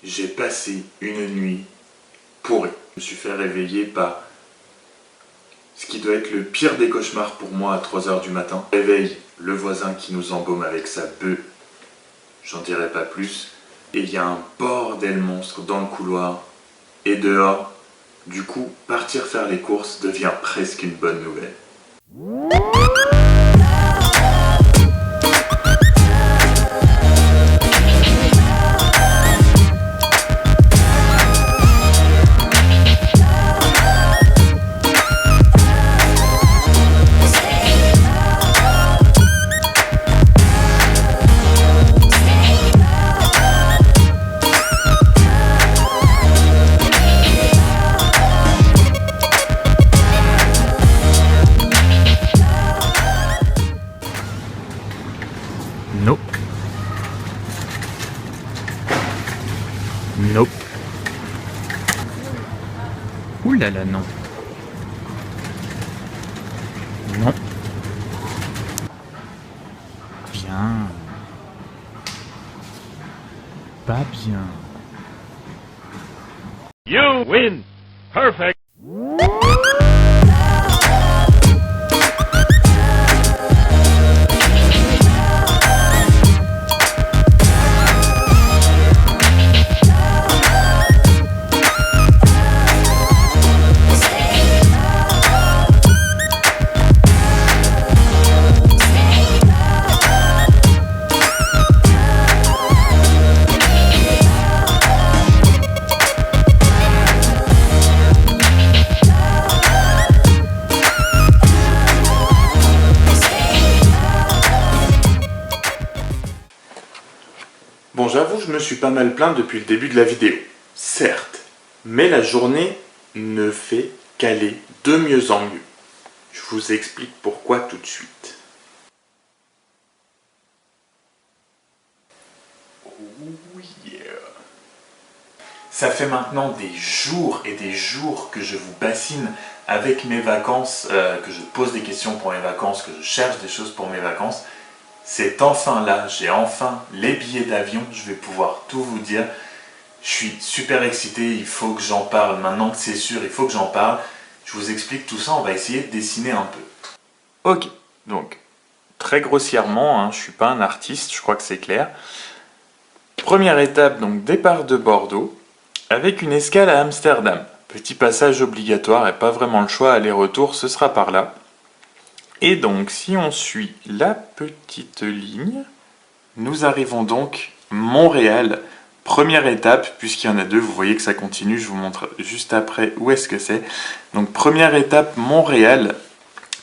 J'ai passé une nuit pourrie. Je me suis fait réveiller par ce qui doit être le pire des cauchemars pour moi à 3 h du matin. Réveille le voisin qui nous embaume avec sa bœuf. J'en dirai pas plus. Et il y a un bordel monstre dans le couloir et dehors. Du coup, partir faire les courses devient presque une bonne nouvelle. Nope. Nope. Ouh là là, non. Non. Bien. Pas bien. You win. Perfect. Bon, j'avoue, je me suis pas mal plaint depuis le début de la vidéo. Certes, mais la journée ne fait qu'aller de mieux en mieux. Je vous explique pourquoi tout de suite. Oh yeah. Ça fait maintenant des jours et des jours que je vous bassine avec mes vacances, que je pose des questions pour mes vacances, que je cherche des choses pour mes vacances. C'est enfin là, j'ai enfin les billets d'avion, je vais pouvoir tout vous dire. Je suis super excité, il faut que j'en parle. Maintenant que c'est sûr, il faut que j'en parle. Je vous explique tout ça, on va essayer de dessiner un peu. Ok, donc, très grossièrement, hein, je ne suis pas un artiste, je crois que c'est clair. Première étape, donc départ de Bordeaux, avec une escale à Amsterdam. Petit passage obligatoire et pas vraiment le choix, aller-retour, ce sera par là. Et donc, si on suit la petite ligne, nous arrivons donc à Montréal. Première étape, puisqu'il y en a deux, vous voyez que ça continue, je vous montre juste après où est-ce que c'est. Donc, première étape, Montréal,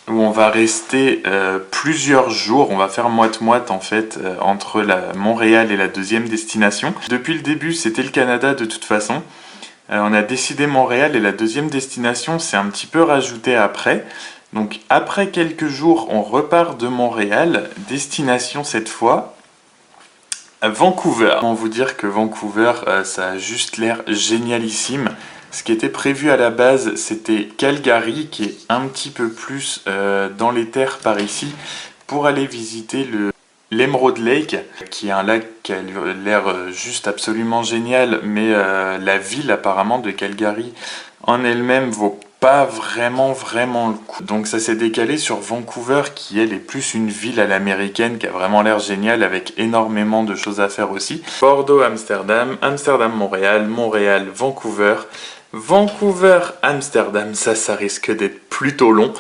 où on va rester plusieurs jours. On va faire moite-moite, en fait, entre Montréal et la deuxième destination. Depuis le début, c'était le Canada, de toute façon. On a décidé Montréal et la deuxième destination, c'est un petit peu rajouté après. Donc après quelques jours, on repart de Montréal, destination cette fois, à Vancouver. Comment vous dire que Vancouver, ça a juste l'air génialissime. Ce qui était prévu à la base, c'était Calgary, qui est un petit peu plus dans les terres par ici, pour aller visiter l'Emerald Lake, qui est un lac qui a l'air juste absolument génial, mais la ville apparemment de Calgary en elle-même vaut pas vraiment le coup. Donc ça s'est décalé sur Vancouver, qui elle est plus une ville à l'américaine, qui a vraiment l'air géniale, avec énormément de choses à faire aussi. Bordeaux, Amsterdam, Amsterdam, Montréal, Montréal, Vancouver, Vancouver, Amsterdam, ça risque d'être plutôt long.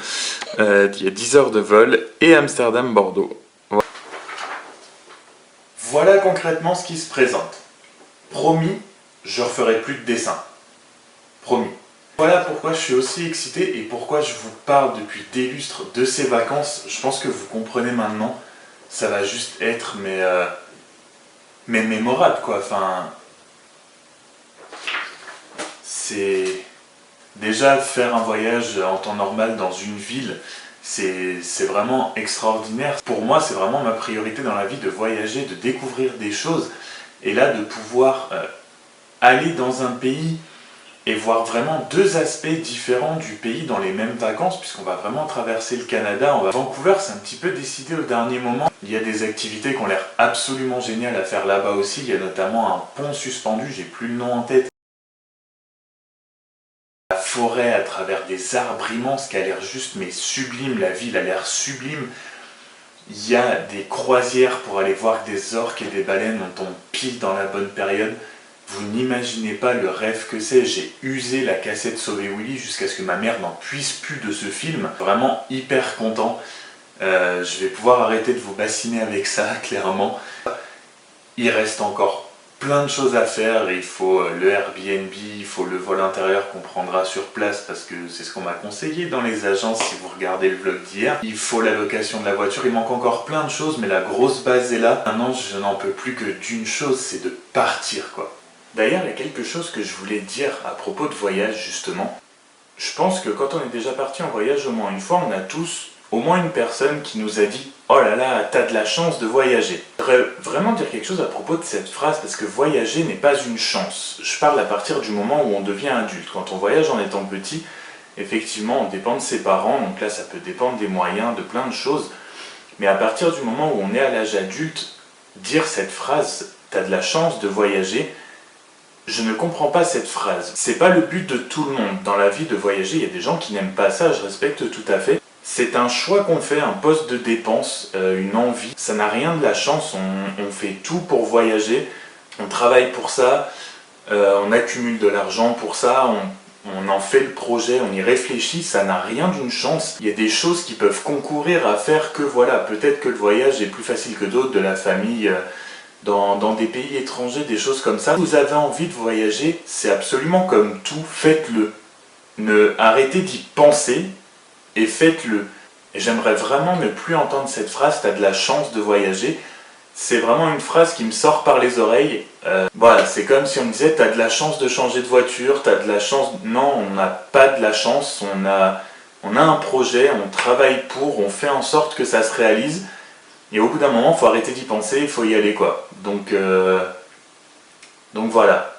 Il y a 10 heures de vol, et Amsterdam, Bordeaux. Voilà concrètement ce qui se présente. Promis, je referai plus de dessins. Promis. Voilà pourquoi je suis aussi excité et pourquoi je vous parle depuis des lustres de ces vacances. Je pense que vous comprenez maintenant. Ça va juste être mais mémorable, quoi. Enfin, c'est déjà faire un voyage en temps normal dans une ville. C'est vraiment extraordinaire. Pour moi, c'est vraiment ma priorité dans la vie, de voyager, de découvrir des choses. Et là, de pouvoir aller dans un pays et voir vraiment deux aspects différents du pays dans les mêmes vacances, puisqu'on va vraiment traverser le Canada. Vancouver, c'est un petit peu décidé au dernier moment. Il y a des activités qui ont l'air absolument géniales à faire là-bas aussi. Il y a notamment un pont suspendu, j'ai plus le nom en tête. La forêt à travers des arbres immenses qui a l'air juste mais sublime, la ville a l'air sublime. Il y a des croisières pour aller voir des orques et des baleines, on tombe pile dans la bonne période. Vous n'imaginez pas le rêve que c'est. J'ai usé la cassette Sauver Willy jusqu'à ce que ma mère n'en puisse plus de ce film. Vraiment hyper content. Je vais pouvoir arrêter de vous bassiner avec ça, clairement. Il reste encore plein de choses à faire. Il faut le Airbnb, il faut le vol intérieur qu'on prendra sur place parce que c'est ce qu'on m'a conseillé dans les agences si vous regardez le vlog d'hier. Il faut la location de la voiture. Il manque encore plein de choses, mais la grosse base est là. Maintenant, je n'en peux plus que d'une chose, c'est de partir, quoi. D'ailleurs, il y a quelque chose que je voulais dire à propos de voyage, justement. Je pense que quand on est déjà parti en voyage au moins une fois, on a tous au moins une personne qui nous a dit « Oh là là, t'as de la chance de voyager ». Je voudrais vraiment dire quelque chose à propos de cette phrase, parce que voyager n'est pas une chance. Je parle à partir du moment où on devient adulte. Quand on voyage en étant petit, effectivement, on dépend de ses parents, donc là, ça peut dépendre des moyens, de plein de choses. Mais à partir du moment où on est à l'âge adulte, dire cette phrase « T'as de la chance de voyager », je ne comprends pas cette phrase. C'est pas le but de tout le monde. Dans la vie de voyager, il y a des gens qui n'aiment pas ça, je respecte tout à fait. C'est un choix qu'on fait, un poste de dépense, une envie. Ça n'a rien de la chance, on fait tout pour voyager. On travaille pour ça, on accumule de l'argent pour ça, on en fait le projet, on y réfléchit, ça n'a rien d'une chance. Il y a des choses qui peuvent concourir à faire que voilà, peut-être que le voyage est plus facile que d'autres, de la famille, dans des pays étrangers, des choses comme ça. Si vous avez envie de voyager, c'est absolument comme tout, faites-le. Arrêtez d'y penser et faites-le. Et j'aimerais vraiment ne plus entendre cette phrase, t'as de la chance de voyager. C'est vraiment une phrase qui me sort par les oreilles. Voilà, c'est comme si on me disait t'as de la chance de changer de voiture, t'as de la chance... Non, on n'a pas de la chance, on a un projet, on travaille pour, on fait en sorte que ça se réalise. Et au bout d'un moment, il faut arrêter d'y penser, il faut y aller, quoi. Donc voilà.